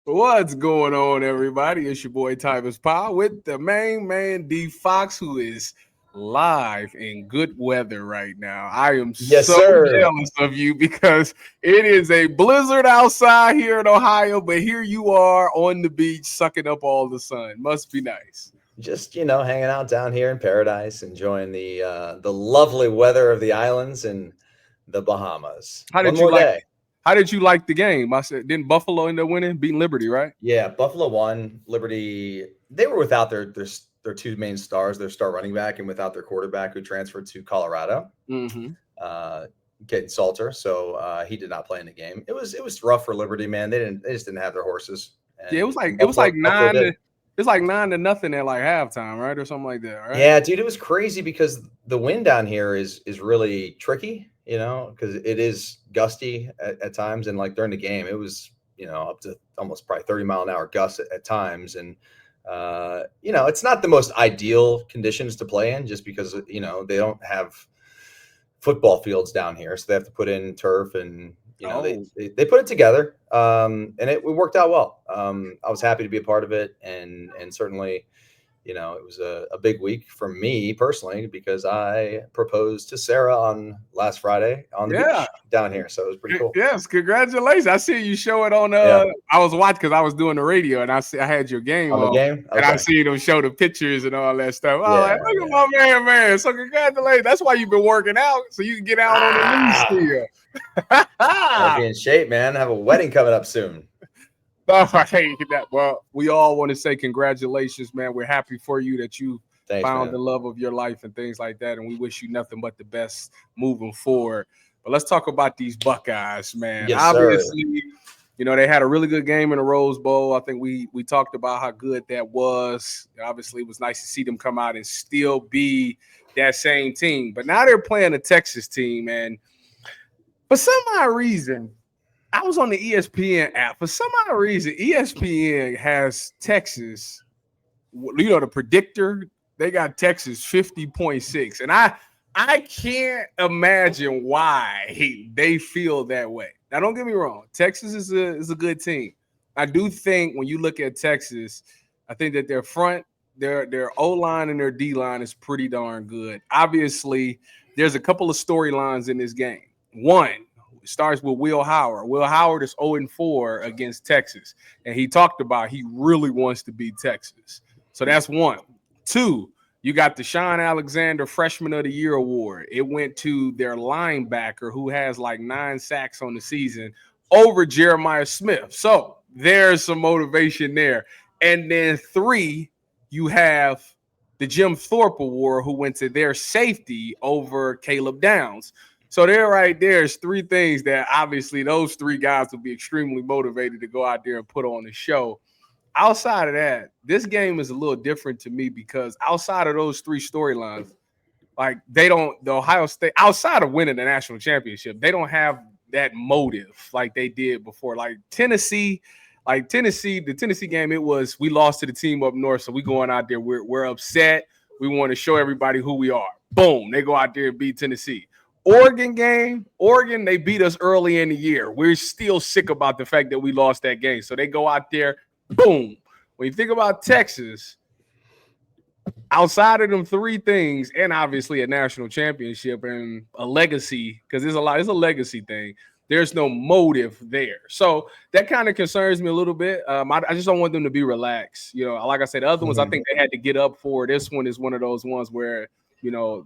What's going on, everybody? It's your boy Tyvis Powell with the main man D Fox, who is live in good weather right now. I am Yes, so sir. jealous of you because it is a blizzard outside here in Ohio, but here you are on the beach sucking up all the sun. Must be nice. Just hanging out down here in paradise, enjoying the lovely weather of the islands and the Bahamas. How One did you more like? day. How did you like the game? I said, didn't Buffalo end up winning, beating Liberty, right? Yeah, Buffalo won. Liberty, they were without their two main stars, their star running back, and without their quarterback who transferred to Colorado, Mm-hmm. Kate Salter. So he did not play in the game. It was rough for Liberty, man. They just didn't have their horses, Yeah, it and was like and it was like Buffalo nine to did. it's like 9-0 at like halftime, right, or something like that, right? Yeah, dude, it was crazy because the wind down here is really tricky, because it is gusty at times, and like during the game, it was up to almost probably 30-mile-an-hour gusts at times, and it's not the most ideal conditions to play in, just because they don't have football fields down here, so they have to put in turf, and they, Oh, they put it together, and it worked out well. I was happy to be a part of it, and certainly it was a big week for me personally because I proposed to Sarah on last Friday on the yeah. beach down here. So it was pretty cool. Yes, congratulations. I see you show it on Yeah. I was watching because I was doing the radio and I had your game On the on game? and I Okay. see them show the pictures and all that stuff. Oh, like, Yeah. look Yeah. at my man. So congratulations. That's why you've been working out so you can get out on the knee Ah, gotta still. be in shape, man. I have a wedding coming up soon. Oh, hey, well, we all want to say congratulations, man. We're happy for you that you Thanks, found the man. love of your life and things like that. And we wish you nothing but the best moving forward. But let's talk about these Buckeyes, man. Yes, sir. Obviously, they had a really good game in the Rose Bowl. I think we talked about how good that was. Obviously, it was nice to see them come out and still be that same team. But now they're playing a Texas team, and for some odd reason, I was on the ESPN app. For some odd reason, ESPN has Texas, the predictor, they got Texas 50.6. And I can't imagine why they feel that way. Now, don't get me wrong. Texas is a good team. I do think when you look at Texas, I think that their front, their O-line and their D-line is pretty darn good. Obviously, there's a couple of storylines in this game. One, starts with Will Howard. Will Howard is 0-4 against Texas. And he talked about he really wants to beat Texas. So that's one. Two, you got the Sean Alexander Freshman of the Year award. It went to their linebacker who has like 9 sacks on the season over Jeremiah Smith. So there's some motivation there. And then 3, you have the Jim Thorpe award who went to their safety over Caleb Downs. So there right there is 3 things that obviously those 3 guys will be extremely motivated to go out there and put on the show. Outside of that, this game is a little different to me because outside of those 3 storylines, like the Ohio State, outside of winning the national championship, they don't have that motive like they did before. Like the Tennessee game, it was we lost to the team up north, so we going out there, we're upset. We want to show everybody who we are. Boom, they go out there and beat Tennessee. Oregon, they beat us early in the year. We're still sick about the fact that we lost that game. So they go out there, boom. When you think about Texas, outside of them 3 things, and obviously a national championship and a legacy, because it's a legacy thing. There's no motive there. So that kind of concerns me a little bit. I just don't want them to be relaxed. Like I said, the other ones I think they had to get up for. This one is one of those ones where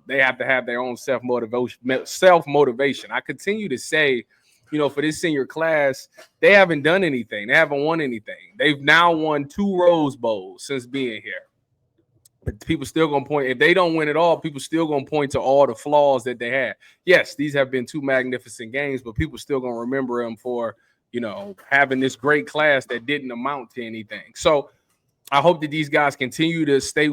they have to have their own self-motivation. I continue to say, for this senior class, they haven't done anything. They haven't won anything. They've now won 2 Rose Bowls since being here. But people still going to point. If they don't win it all, people still going to point to all the flaws that they had. Yes, these have been 2 magnificent games, but people still going to remember them for, having this great class that didn't amount to anything. So I hope that these guys continue to stay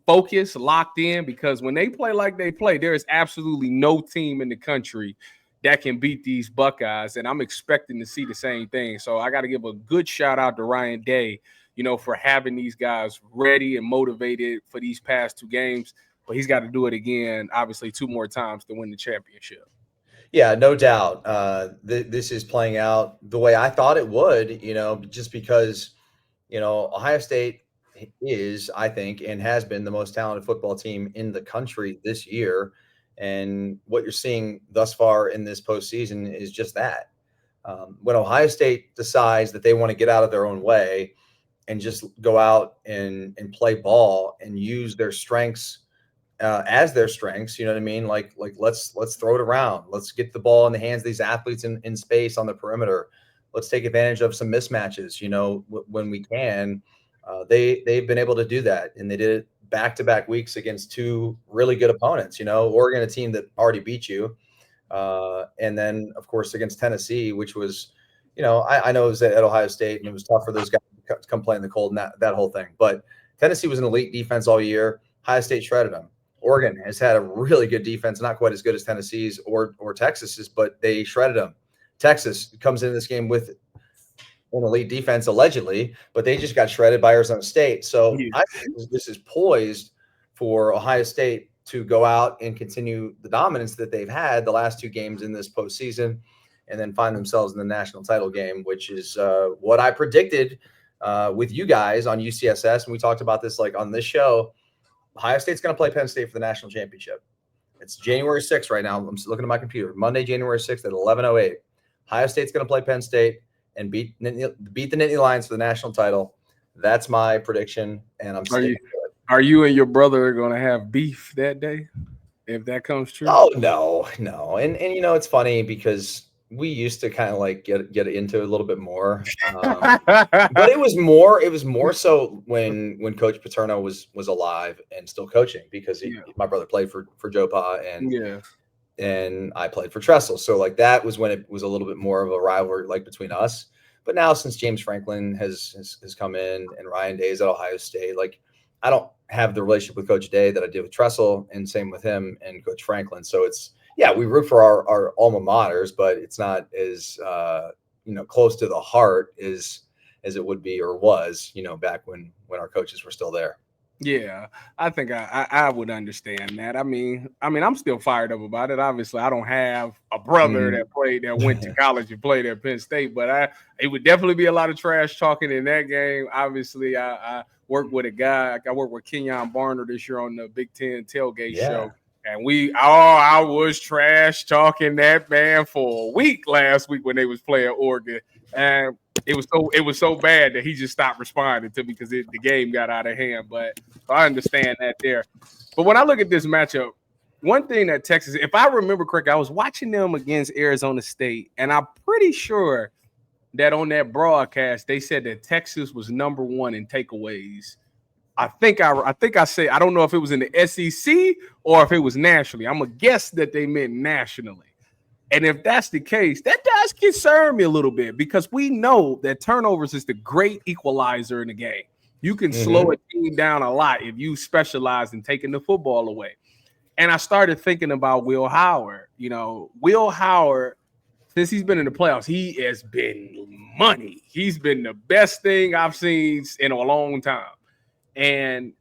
focused, locked in, because when they play like they play, there is absolutely no team in the country that can beat these Buckeyes, and I'm expecting to see the same thing. So I got to give a good shout out to Ryan Day, for having these guys ready and motivated for these past 2 games. But he's got to do it again, obviously 2 more times to win the championship. Yeah, no doubt. This is playing out the way I thought it would, just because, Ohio State is, I think, and has been the most talented football team in the country this year. And what you're seeing thus far in this postseason is just that. When Ohio State decides that they want to get out of their own way and just go out and play ball and use their strengths as their strengths, you know what I mean? Like let's throw it around. Let's get the ball in the hands of these athletes in space on the perimeter. Let's take advantage of some mismatches, when we can. They've been able to do that, and they did it back-to-back weeks against two really good opponents. Oregon, a team that already beat you, and then of course against Tennessee, which was, I know it was at Ohio State, and it was tough for those guys to come play in the cold and that whole thing. But Tennessee was an elite defense all year. Ohio State shredded them. Oregon has had a really good defense, not quite as good as Tennessee's or Texas's, but they shredded them. Texas comes into this game with an elite defense, allegedly, but they just got shredded by Arizona State. So I think this is poised for Ohio State to go out and continue the dominance that they've had the last two games in this postseason, and then find themselves in the national title game, which is what I predicted with you guys on UCSS. And we talked about this on this show. Ohio State's going to play Penn State for the national championship. It's January 6th right now. I'm looking at my computer. Monday, January 6th at 11:08. Ohio State's going to play Penn State and beat the Nittany Lions for the national title. That's my prediction, and I'm sticking to it. Are you and your brother going to have beef that day, if that comes true? Oh, no. And it's funny because we used to kind of get into it a little bit more, but it was more so when Coach Paterno was alive and still coaching, because my brother played for Joe Pa, and I played for Tressel, so that was when it was a little bit more of a rivalry between us. But now, since James Franklin has come in and Ryan Day is at Ohio State, I don't have the relationship with Coach Day that I did with Tressel, and same with him and Coach Franklin. So we root for our alma maters, but it's not as close to the heart as it would be or was, back when our coaches were still there. Yeah, I think I would understand that. I mean, I'm still fired up about it. Obviously, I don't have a brother that went to college and played at Penn State, but it would definitely be a lot of trash talking in that game. Obviously, I worked with a guy. I worked with Kenyon Barner this year on the Big Ten tailgate show. And I was trash talking that man for a week last week when they was playing Oregon, and it was so bad that he just stopped responding to me because the game got out of hand. But I understand that there. But when I look at this matchup, one thing that Texas, if I remember correctly, I was watching them against Arizona State, and I'm pretty sure that on that broadcast they said that Texas was number one in takeaways. I think I say, I don't know if it was in the SEC or if it was nationally. I'm gonna guess that they meant nationally. And if that's the case, that does concern me a little bit, because we know that turnovers is the great equalizer in the game. You can slow a team down a lot if you specialize in taking the football away. And I started thinking about Will Howard. Will Howard, since he's been in the playoffs, he has been money. He's been the best thing I've seen in a long time. And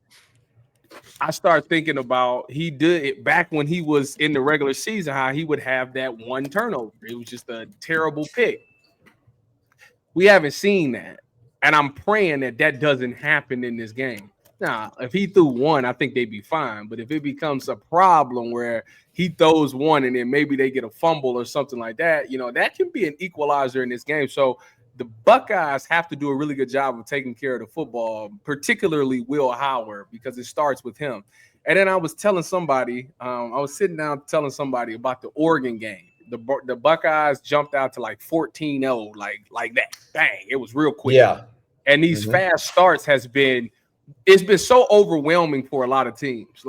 I start thinking about, he did it back when he was in the regular season, how he would have that one turnover. It was just a terrible pick. We haven't seen that. And I'm praying that doesn't happen in this game. Now, if he threw one, I think they'd be fine. But if it becomes a problem where he throws one and then maybe they get a fumble or something like that, that can be an equalizer in this game. So the Buckeyes have to do a really good job of taking care of the football, particularly Will Howard, because it starts with him. And then I was telling somebody, I was sitting down telling somebody about the Oregon game. The Buckeyes jumped out to 14-0, like that. Bang. It was real quick. Yeah. And these fast starts it's been so overwhelming for a lot of teams.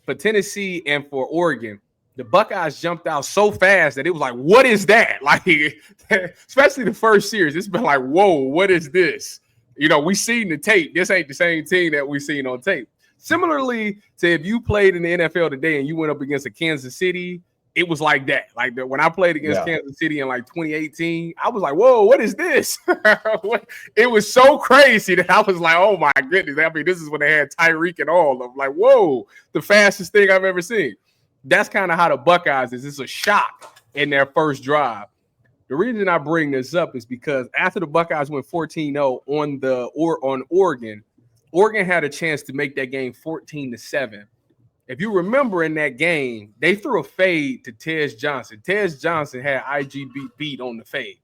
For Tennessee and for Oregon, the Buckeyes jumped out so fast that it was like, what is that? Especially the first series, it's been like, whoa, what is this? We seen the tape. This ain't the same team that we seen on tape. Similarly to if you played in the NFL today and you went up against a Kansas City, it was like that. When I played against Kansas City in 2018, I was like, whoa, what is this? It was so crazy that I was like, oh my goodness. This is when they had Tyreek and all. I'm like, whoa, the fastest thing I've ever seen. That's kind of how the Buckeyes is. It's a shock in their first drive. The reason I bring this up is because after the Buckeyes went 14-0 on Oregon, Oregon had a chance to make that game 14-7. If you remember in that game, they threw a fade to Tez Johnson. Tez Johnson had IGB beat on the fade.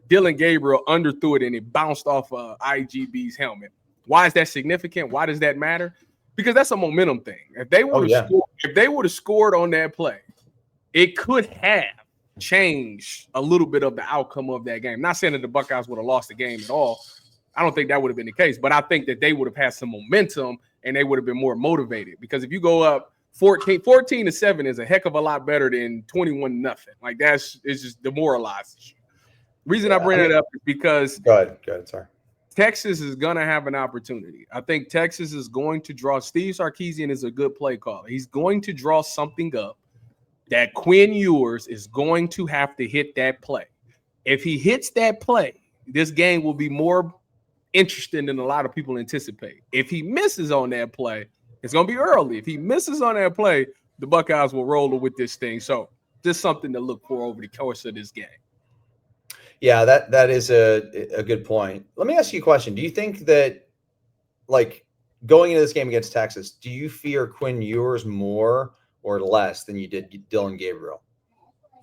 Dylan Gabriel underthrew it and it bounced off IGB's helmet. Why is that significant? Why does that matter? Because that's a momentum thing. If they would have scored on that play, it could have changed a little bit of the outcome of that game. Not saying that the Buckeyes would have lost the game at all. I don't think that would have been the case, but I think that they would have had some momentum and they would have been more motivated, because if you go up 14-7 is a heck of a lot better than 21-0. Like it's just demoralizing. Reason I bring it up is because go ahead, sorry. Texas is going to have an opportunity. I think Texas is going to draw. Steve Sarkisian is a good play caller. He's going to draw something up that Quinn Ewers is going to have to hit that play. If he hits that play, this game will be more interesting than a lot of people anticipate. If he misses on that play, it's going to be early. If he misses on that play, the Buckeyes will roll with this thing. So just something to look for over the course of this game. Yeah, that is a good point. Let me ask you a question. Do you think that, like, going into this game against Texas, do you fear Quinn Ewers more or less than you did Dylan Gabriel?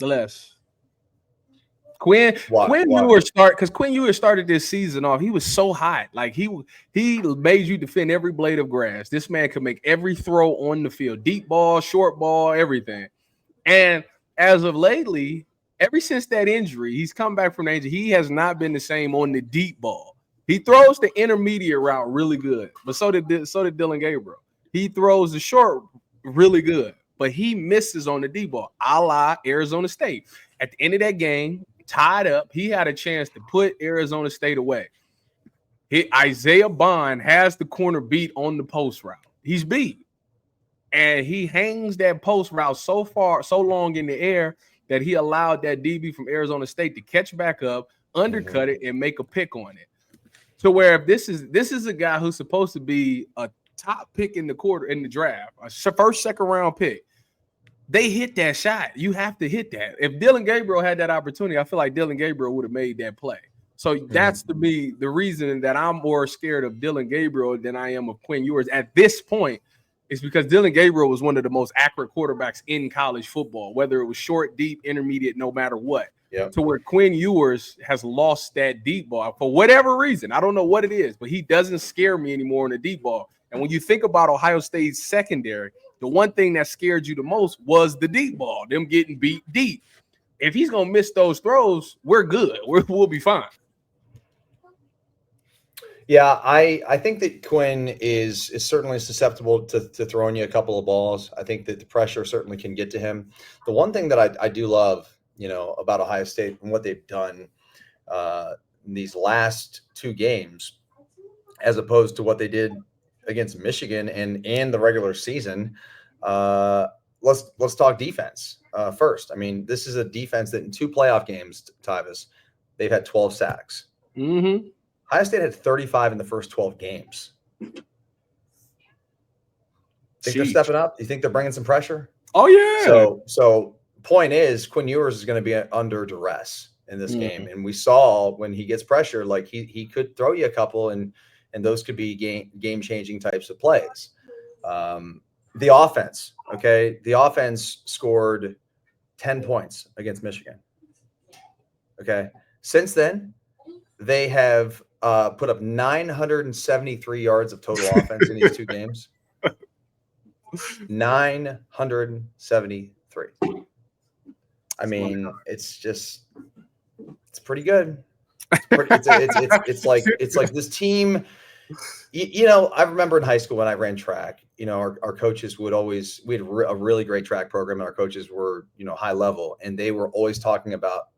Less. Quinn Ewers started this season off. He was so hot. Like he made you defend every blade of grass. This man could make every throw on the field. Deep ball, short ball, everything. And as of lately, ever since that injury, he's come back from the injury. He has not been the same on the deep ball. He throws the intermediate route really good, but so did Dylan Gabriel. He throws the short really good, but he misses on the deep ball, a la Arizona State. At the end of that game, tied up, he had a chance to put Arizona State away. Isaiah Bond has the corner beat on the post route. He's beat. And he hangs that post route so long in the air that he allowed that DB from Arizona State to catch back up, undercut it, and make a pick on it. So where if this is a guy who's supposed to be a top pick in the draft, a first, second round pick, they hit that shot. You have to hit that. If Dylan Gabriel had that opportunity, I feel like Dylan Gabriel would have made that play. So that's, to me, the reason that I'm more scared of Dylan Gabriel than I am of Quinn Ewers at this point, is because Dylan Gabriel was one of the most accurate quarterbacks in college football, whether it was short, deep, intermediate, no matter what. Yep. To where Quinn Ewers has lost that deep ball for whatever reason. I don't know what it is, but he doesn't scare me anymore in the deep ball. And when you think about Ohio State's secondary, the one thing that scared you the most was the deep ball, them getting beat deep. If he's going to miss those throws, we're good. We'll be fine. Yeah, I think that Quinn is certainly susceptible to throwing you a couple of balls. I think that the pressure certainly can get to him. The one thing that I do love, about Ohio State and what they've done in these last two games, as opposed to what they did against Michigan and the regular season. Let's talk defense first. I mean, this is a defense that in two playoff games, Tyvis, they've had 12 sacks. Mm-hmm. Ohio State had 35 in the first 12 games. Think they're stepping up? You think they're bringing some pressure? Oh, yeah. So point is, Quinn Ewers is going to be under duress in this game. And we saw when he gets pressure, like he could throw you a couple, and those could be game-changing types of plays. The offense, okay? The offense scored 10 points against Michigan. Okay? Since then, they have put up 973 yards of total offense in these two games. 973. I mean, it's pretty good. It's like this team. I remember in high school when I ran track. Our coaches we had a really great track program, and our coaches were high level, and they were always talking about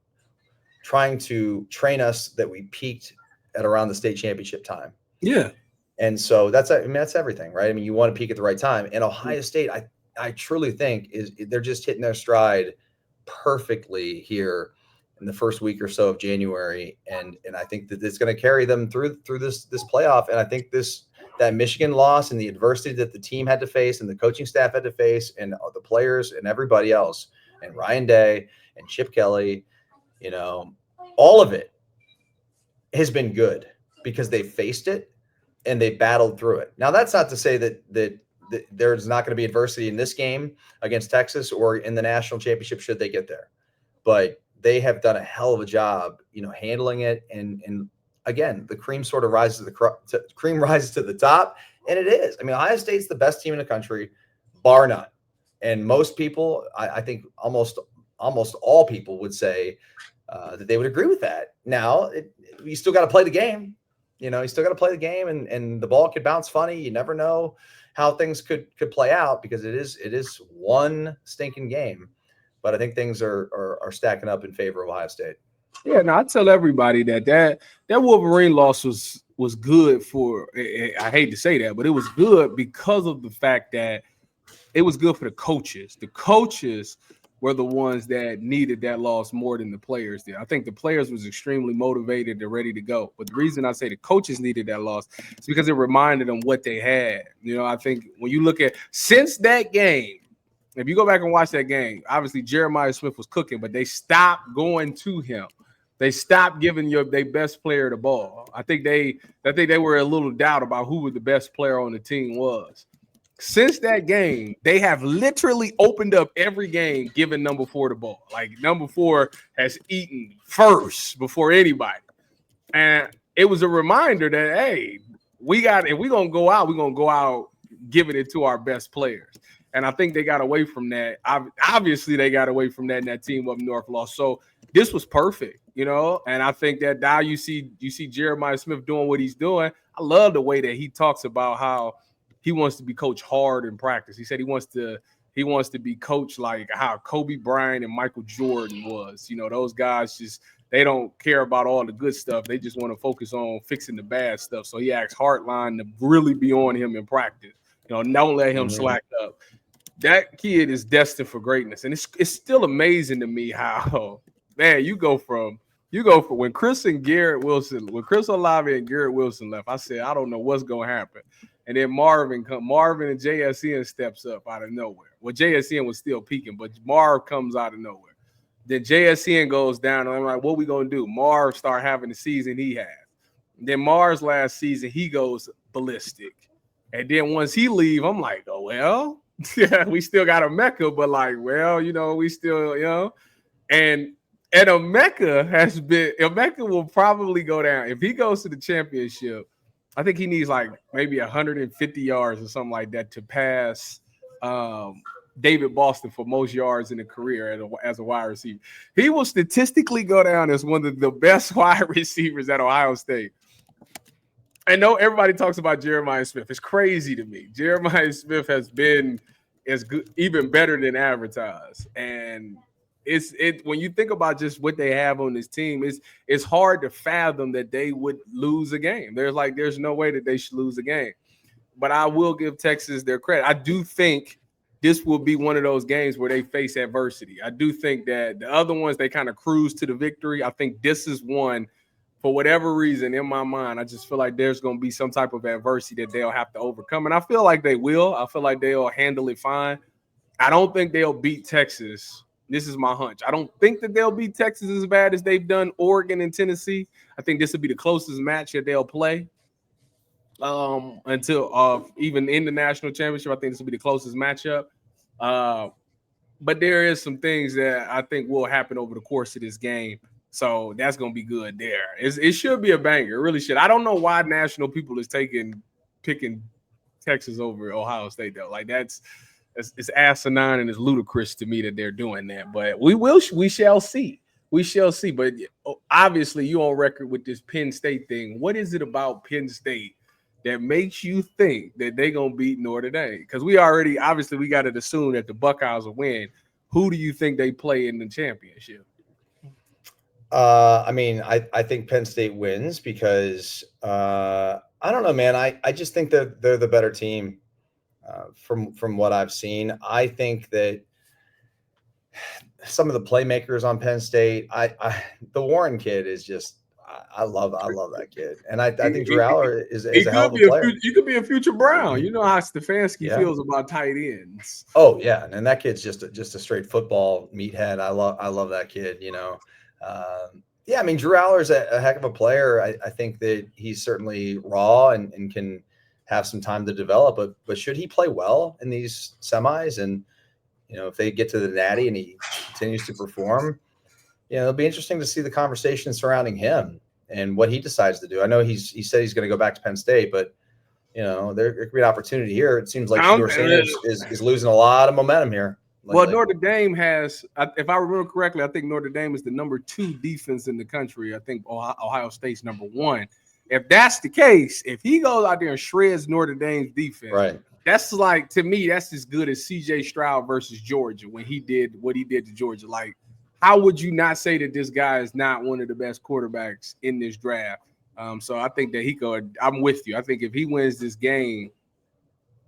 trying to train us that we peaked at around the state championship time. Yeah. And so that's everything, right? I mean, you want to peak at the right time. And Ohio State, I truly think they're just hitting their stride perfectly here in the first week or so of January. And I think that it's going to carry them through this playoff. And I think that Michigan loss and the adversity that the team had to face and the coaching staff had to face and the players and everybody else, and Ryan Day and Chip Kelly, all of it has been good because they faced it and they battled through it. Now, that's not to say that there's not going to be adversity in this game against Texas or in the national championship should they get there. But they have done a hell of a job, handling it. And again, the cream sort of rises to the top, and it is. I mean, Ohio State's the best team in the country, bar none. And most people, I think almost all people would say that they would agree with that. Now, you still got to play the game. You still got to play the game, and the ball could bounce funny. You never know how things could play out because it is one stinking game. But I think things are stacking up in favor of Ohio State. Yeah, no, I tell everybody that Wolverine loss was good for. I hate to say that, but it was good because of the fact that it was good for the coaches. The coaches were the ones that needed that loss more than the players did. I think the players was extremely motivated and ready to go. But the reason I say the coaches needed that loss is because it reminded them what they had. I think when you look at since that game, if you go back and watch that game, obviously Jeremiah Smith was cooking, but they stopped going to him. They stopped giving their best player the ball. I think they were a little doubt about who the best player on the team was. Since that game, they have literally opened up every game giving number 4 the ball. Like number 4 has eaten first before anybody. And it was a reminder that, hey, if we're going to go out, we're going to go out giving it to our best players. And I think they got away from that. Obviously, they got away from that, and that team up north lost. So this was perfect, And I think that now you see Jeremiah Smith doing what he's doing. I love the way that he talks about how he wants to be coached hard in practice. He said he wants to be coached like how Kobe Bryant and Michael Jordan was. Those guys they don't care about all the good stuff. They just want to focus on fixing the bad stuff. So he asks Hartline to really be on him in practice. Don't let him slack up. That kid is destined for greatness. And it's still amazing to me how, man, you go from when Chris Olave and Garrett Wilson left, I said, I don't know what's going to happen. And then Marvin and JSN steps up out of nowhere. Well, JSN was still peaking, but Marv comes out of nowhere. Then JSN goes down, and I'm like, what we going to do? Marv start having the season he had. Then Marv's last season, he goes ballistic. And then once he leave, I'm like, oh, well, yeah, we still got a Mecca, but like, well, we still, and Emeka will probably go down. If he goes to the championship, I think he needs like maybe 150 yards or something like that to pass David Boston for most yards in a career as a wide receiver. He will statistically go down as one of the best wide receivers at Ohio State. I know everybody talks about Jeremiah Smith. It's crazy to me. Jeremiah Smith has been as good, even better than advertised. And when you think about just what they have on this team, it's hard to fathom that they would lose a game. There's no way that they should lose a game. But I will give Texas their credit. I do think this will be one of those games where they face adversity. I do think that the other ones, they kind of cruise to the victory. I think this is one, for whatever reason, in my mind, I just feel like there's going to be some type of adversity that they'll have to overcome. And I feel like they will. I feel like they'll handle it fine. I don't think they'll beat Texas. This is my hunch. I don't think that they'll beat Texas as bad as they've done Oregon and Tennessee. I think this will be the closest match that they'll play until even in the national championship. I think this will be the closest matchup. But there is some things that I think will happen over the course of this game. So that's going to be good there. It should be a banger. It really should. I don't know why national people is picking Texas over Ohio State, though. Like it's asinine and it's ludicrous to me that they're doing that. But we shall see. We shall see. But obviously, you on record with this Penn State thing. What is it about Penn State that makes you think that they're going to beat Notre Dame? Because we got to assume that the Buckeyes will win. Who do you think they play in the championship? I think Penn State wins because I don't know, man. I just think that they're the better team from what I've seen. I think that some of the playmakers on Penn State, the Warren kid is just, I love that kid, and I think Drew Aller is a hell of a player. You could be a future Brown. You know how Stefanski feels about tight ends. Oh yeah, and that kid's just a straight football meathead. I love that kid. I mean, Drew Aller's a heck of a player. I think that he's certainly raw and can have some time to develop. But should he play well in these semis, and if they get to the Natty and he continues to perform, it'll be interesting to see the conversation surrounding him and what he decides to do. I know he said he's going to go back to Penn State, but there could be an opportunity here. It seems like Shedeur Sanders is losing a lot of momentum here. Well, Notre Dame has, if I remember correctly, I think Notre Dame is the number 2 defense in the country. I think Ohio State's number 1. If that's the case, if he goes out there and shreds Notre Dame's defense, right, that's like, to me, that's as good as C.J. Stroud versus Georgia when he did what he did to Georgia. Like, how would you not say that this guy is not one of the best quarterbacks in this draft? So I think that I'm with you. I think if he wins this game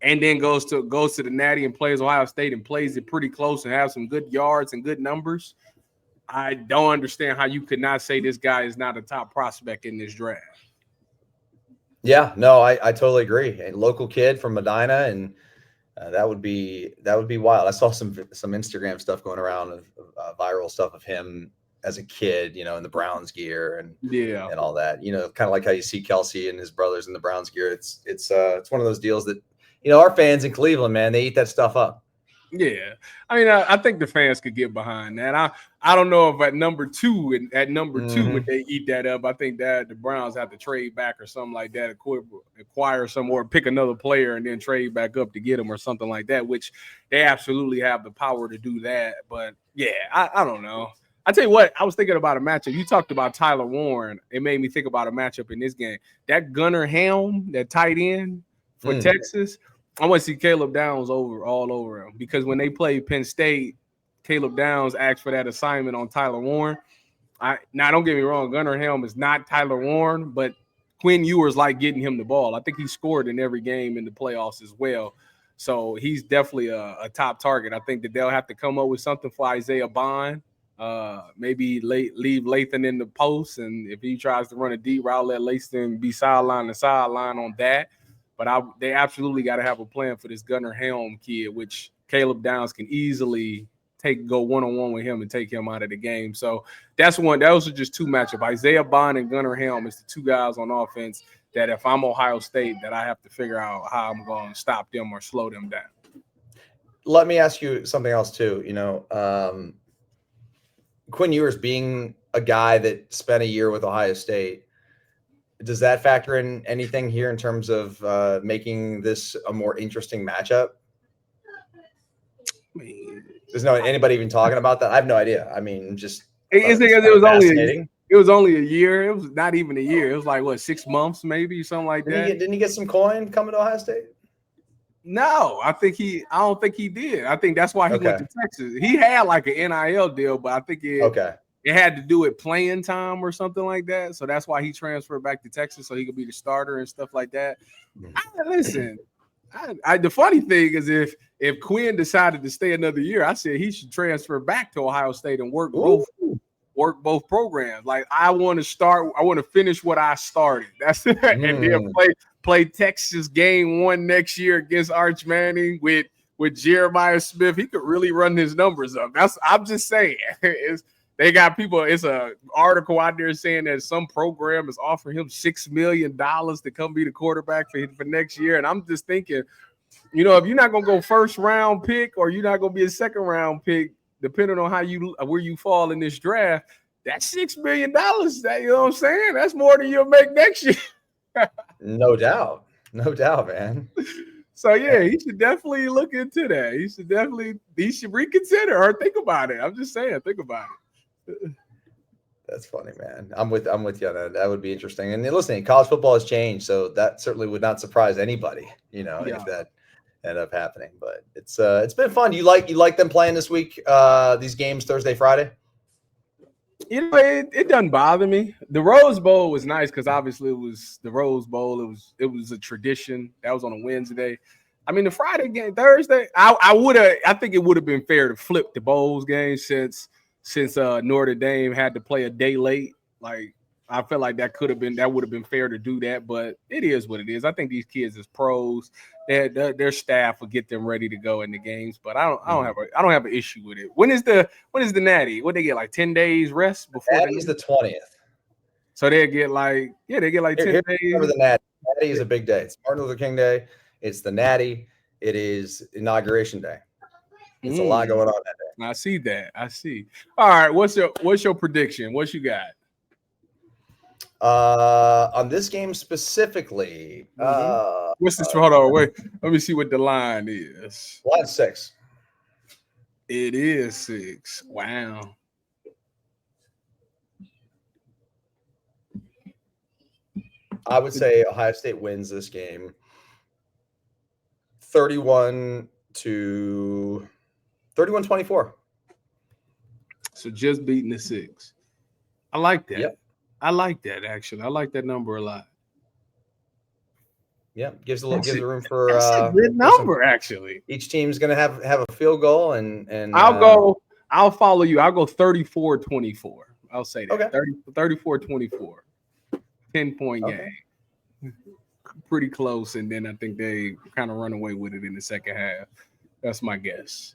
and then goes to the Natty and plays Ohio State and plays it pretty close and have some good yards and good numbers, I don't understand how you could not say this guy is not a top prospect in this draft. Yeah, no, I totally agree. A local kid from Medina, and that would be wild. I saw some Instagram stuff going around of viral stuff of him as a kid, in the Browns gear and all that. Kind of like how you see Kelsey and his brothers in the Browns gear. It's one of those deals that our fans in Cleveland, man, they eat that stuff up. Yeah, I mean, I think the fans could get behind that. I don't know if at number 2 would they eat that up. I think that the Browns have to trade back or something like that, acquire some or pick another player and then trade back up to get him or something like that, which they absolutely have the power to do that. But yeah, I don't know. I tell you what, I was thinking about a matchup. You talked about Tyler Warren. It made me think about a matchup in this game. That Gunnar Helm, that tight end for Texas. I want to see Caleb Downs all over him, because when they played Penn State, Caleb Downs asked for that assignment on Tyler Warren. Now, don't get me wrong, Gunnar Helm is not Tyler Warren, but Quinn Ewers like getting him the ball. I think he scored in every game in the playoffs as well. So he's definitely a top target. I think that they'll have to come up with something for Isaiah Bond. Maybe leave Lathan in the post, and if he tries to run a deep route, let Lathan be sideline to sideline on that. But they absolutely got to have a plan for this Gunnar Helm kid, which Caleb Downs can easily go one-on-one with him and take him out of the game. So that's one. Those are just 2 matchups. Isaiah Bond and Gunnar Helm is the 2 guys on offense that if I'm Ohio State, that I have to figure out how I'm going to stop them or slow them down. Let me ask you something else too. Quinn Ewers being a guy that spent a year with Ohio State, does that factor in anything here in terms of making this a more interesting matchup? There's anybody even talking about that. I have no idea. I mean, just it was only a year. It was not even a year. It was like 6 months, maybe something like that. Didn't he get some coin coming to Ohio State? No, I don't think he did. I think that's why he went to Texas. He had like an NIL deal, but I think it had to do with playing time or something like that. So that's why he transferred back to Texas so he could be the starter and stuff like that. Listen, the funny thing is if Quinn decided to stay another year, I said he should transfer back to Ohio State and work both programs. Like, I want to finish what I started. That's it. And then play Texas game 1 next year against Arch Manning with Jeremiah Smith. He could really run his numbers up. I'm just saying. They got people. It's an article out there saying that some program is offering him $6 million to come be the quarterback for next year. And I'm just thinking, if you're not gonna go first round pick or you're not gonna be a second round pick, depending on where you fall in this draft, that's $6 million. That, you know what I'm saying? That's more than you'll make next year. No doubt, man. So yeah, he should definitely look into that. He should reconsider or think about it. I'm just saying, think about it. That's funny, man. I'm with you on that. That would be interesting. And listen, college football has changed, so that certainly would not surprise anybody, if that ended up happening. But it's been fun. You like them playing this week? These games Thursday, Friday? It doesn't bother me. The Rose Bowl was nice because obviously it was the Rose Bowl. It was a tradition. That was on a Wednesday. I mean, the Friday game, Thursday, I think it would have been fair to flip the Bowls game since Notre Dame had to play a day late. Like, I feel like that would have been fair to do that, but it is what it is. I think these kids as pros, their staff will get them ready to go in the games, but I don't have an issue with it. When is the Natty? What they get, like 10 days rest before? Natty's the 20th. So they get like 10 days. Remember the Natty. Natty is a big day. It's Martin Luther King Day. It's the Natty. It is Inauguration Day. It's a lot going on that day. I see that. I see. All right. What's your prediction? What you got? On this game specifically, what's this? Hold on, wait. Let me see what the line is. Line 6. It is 6. Wow. I would say Ohio State wins this game 31-24. So just beating the 6. I like that. Yep. I like that, actually. I like that number a lot. Yeah, gives room for a good number, actually. Each team's going to have a field goal, and I'll follow you. I'll go 34-24. I'll say that. Okay. 34-24. 10-point game. Pretty close, and then I think they kind of run away with it in the second half. That's my guess.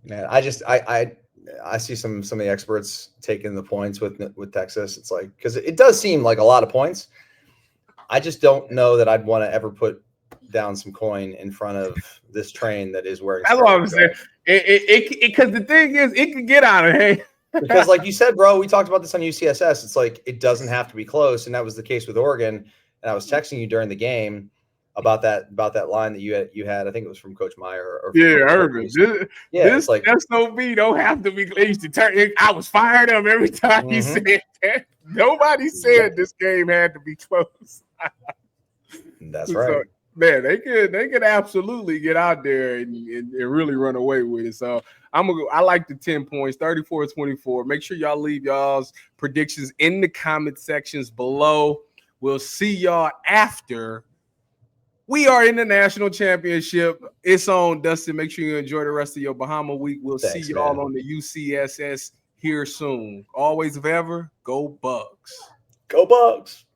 Man, I see some of the experts taking the points with Texas. It's like, because it does seem like a lot of points. I just don't know that I'd want to ever put down some coin in front of this train that is wearing. That's what I'm saying. Because the thing is, it could get out of hand. Because, like you said, bro, we talked about this on UCSS. It's like it doesn't have to be close, and that was the case with Oregon. And I was texting you during the game about that line that you had. I think it was from Coach Meyer. Urban. This like SOB don't have to be. I was fired up every time he said that. Nobody said this game had to be close. That's right. So, man, they could absolutely get out there and really run away with it. So I like the 10 points, 34-24. Make sure y'all leave y'all's predictions in the comment sections below. We'll see y'all after we are in the national championship. It's on, Dustin. Make sure you enjoy the rest of your Bahama week. We'll see y'all on the UCSS here soon. Always, if ever, go Bucks. Go Bucks.